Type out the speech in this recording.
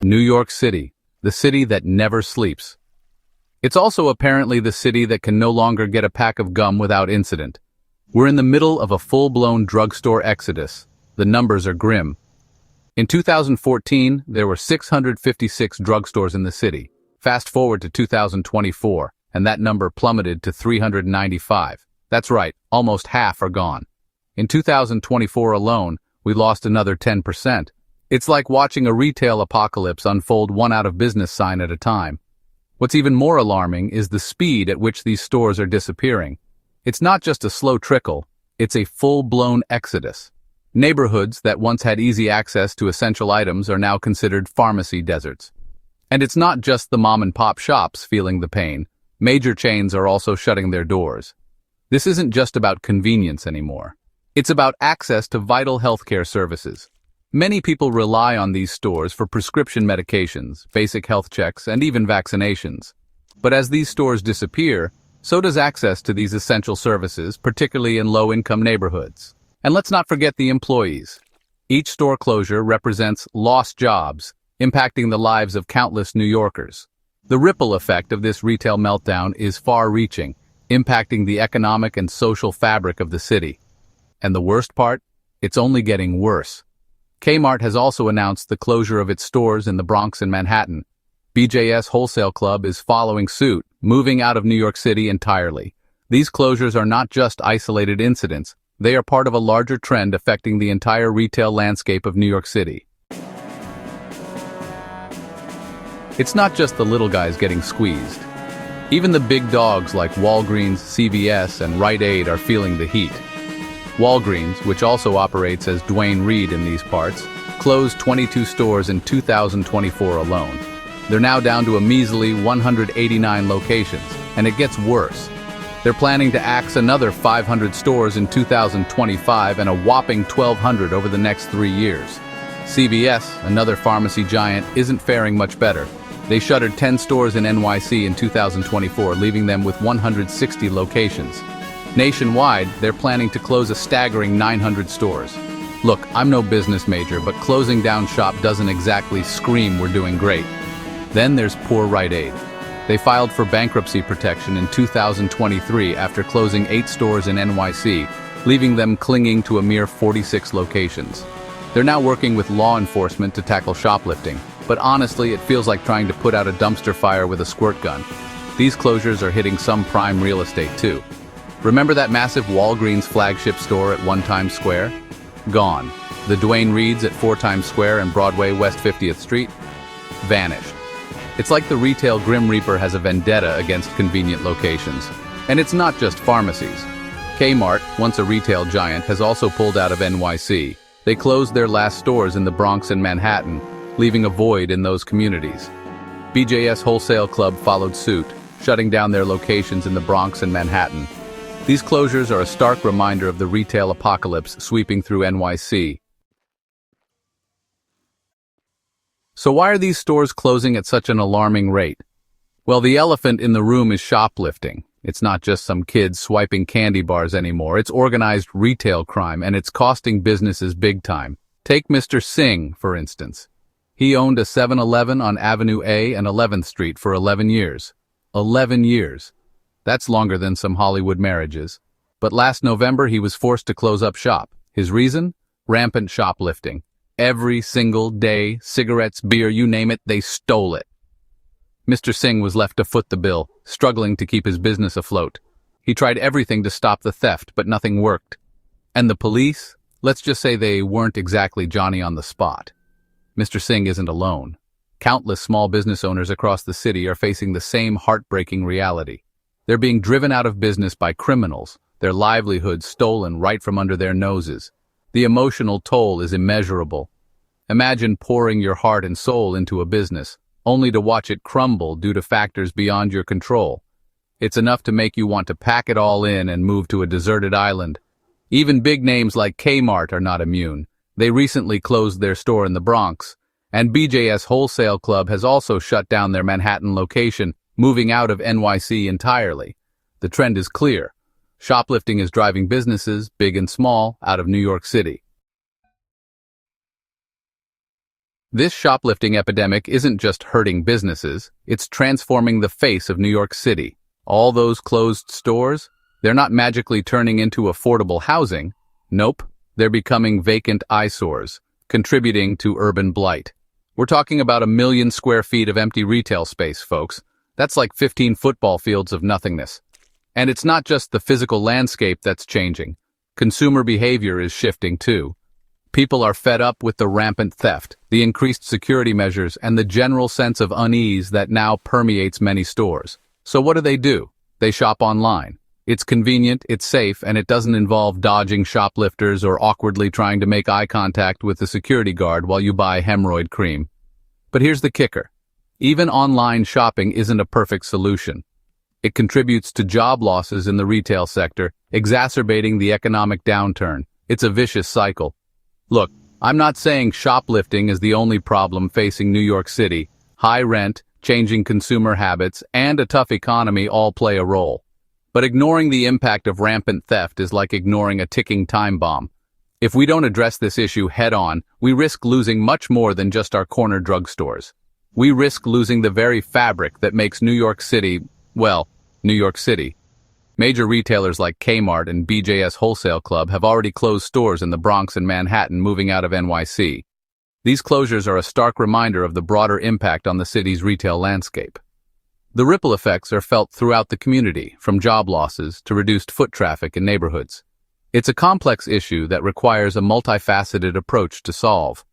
New York City, the city that never sleeps. It's also apparently the city that can no longer get a pack of gum without incident. We're in the middle of a full-blown drugstore exodus. The numbers are grim. In 2014, there were 656 drugstores in the city. Fast forward to 2024, and that number plummeted to 395. That's right, almost half are gone. In 2024 alone, we lost another 10%. It's like watching a retail apocalypse unfold one out-of-business sign at a time. What's even more alarming is the speed at which these stores are disappearing. It's not just a slow trickle, it's a full-blown exodus. Neighborhoods that once had easy access to essential items are now considered pharmacy deserts. And it's not just the mom-and-pop shops feeling the pain. Major chains are also shutting their doors. This isn't just about convenience anymore. It's about access to vital healthcare services. Many people rely on these stores for prescription medications, basic health checks, and even vaccinations. But as these stores disappear, so does access to these essential services, particularly in low-income neighborhoods. And let's not forget the employees. Each store closure represents lost jobs, impacting the lives of countless New Yorkers. The ripple effect of this retail meltdown is far-reaching, impacting the economic and social fabric of the city. And the worst part? It's only getting worse. Kmart has also announced the closure of its stores in the Bronx and Manhattan. BJ's Wholesale Club is following suit, moving out of New York City entirely. These closures are not just isolated incidents, they are part of a larger trend affecting the entire retail landscape of New York City. It's not just the little guys getting squeezed. Even the big dogs like Walgreens, CVS, and Rite Aid are feeling the heat. Walgreens, which also operates as Duane Reade in these parts, closed 22 stores in 2024 alone. They're now down to a measly 189 locations, and it gets worse. They're planning to axe another 500 stores in 2025 and a whopping 1,200 over the next 3 years. CVS, another pharmacy giant, isn't faring much better. They shuttered 10 stores in NYC in 2024, leaving them with 160 locations. Nationwide, they're planning to close a staggering 900 stores. Look, I'm no business major, but closing down shop doesn't exactly scream we're doing great. Then there's poor Rite Aid. They filed for bankruptcy protection in 2023 after closing 8 stores in NYC, leaving them clinging to a mere 46 locations. They're now working with law enforcement to tackle shoplifting, but honestly, it feels like trying to put out a dumpster fire with a squirt gun. These closures are hitting some prime real estate too. Remember that massive Walgreens flagship store at 1 Times Square? Gone. The Duane Reades at 4 Times Square and Broadway West 50th Street? Vanished. It's like the retail Grim Reaper has a vendetta against convenient locations. And it's not just pharmacies. Kmart, once a retail giant, has also pulled out of NYC. They closed their last stores in the Bronx and Manhattan, leaving a void in those communities. BJ's Wholesale Club followed suit, shutting down their locations in the Bronx and Manhattan. These closures are a stark reminder of the retail apocalypse sweeping through NYC. So why are these stores closing at such an alarming rate? Well, the elephant in the room is shoplifting. It's not just some kids swiping candy bars anymore. It's organized retail crime, and it's costing businesses big time. Take Mr. Singh, for instance. He owned a 7-Eleven on Avenue A and 11th Street for 11 years. 11 years. That's longer than some Hollywood marriages. But last November, he was forced to close up shop. His reason? Rampant shoplifting. Every single day, cigarettes, beer, you name it, they stole it. Mr. Singh was left to foot the bill, struggling to keep his business afloat. He tried everything to stop the theft, but nothing worked. And the police? Let's just say they weren't exactly Johnny on the spot. Mr. Singh isn't alone. Countless small business owners across the city are facing the same heartbreaking reality. They're being driven out of business by criminals, their livelihoods stolen right from under their noses. The emotional toll is immeasurable. Imagine pouring your heart and soul into a business, only to watch it crumble due to factors beyond your control. It's enough to make you want to pack it all in and move to a deserted island. Even big names like Kmart are not immune. They recently closed their store in the Bronx, and BJ's Wholesale Club has also shut down their Manhattan location, moving out of NYC entirely. The trend is clear. Shoplifting is driving businesses, big and small, out of New York City. This shoplifting epidemic isn't just hurting businesses, it's transforming the face of New York City. All those closed stores, they're not magically turning into affordable housing. Nope, they're becoming vacant eyesores, contributing to urban blight. We're talking about 1 million square feet of empty retail space, folks. That's like 15 football fields of nothingness. And it's not just the physical landscape that's changing. Consumer behavior is shifting too. People are fed up with the rampant theft, the increased security measures, and the general sense of unease that now permeates many stores. So what do? They shop online. It's convenient, it's safe, and it doesn't involve dodging shoplifters or awkwardly trying to make eye contact with the security guard while you buy hemorrhoid cream. But here's the kicker. Even online shopping isn't a perfect solution. It contributes to job losses in the retail sector, exacerbating the economic downturn. It's a vicious cycle. Look, I'm not saying shoplifting is the only problem facing New York City. High rent, changing consumer habits, and a tough economy all play a role. But ignoring the impact of rampant theft is like ignoring a ticking time bomb. If we don't address this issue head-on, we risk losing much more than just our corner drugstores. We risk losing the very fabric that makes New York City, well, New York City. Major retailers like Kmart and BJ's Wholesale Club have already closed stores in the Bronx and Manhattan, moving out of NYC. These closures are a stark reminder of the broader impact on the city's retail landscape. The ripple effects are felt throughout the community, from job losses to reduced foot traffic in neighborhoods. It's a complex issue that requires a multifaceted approach to solve.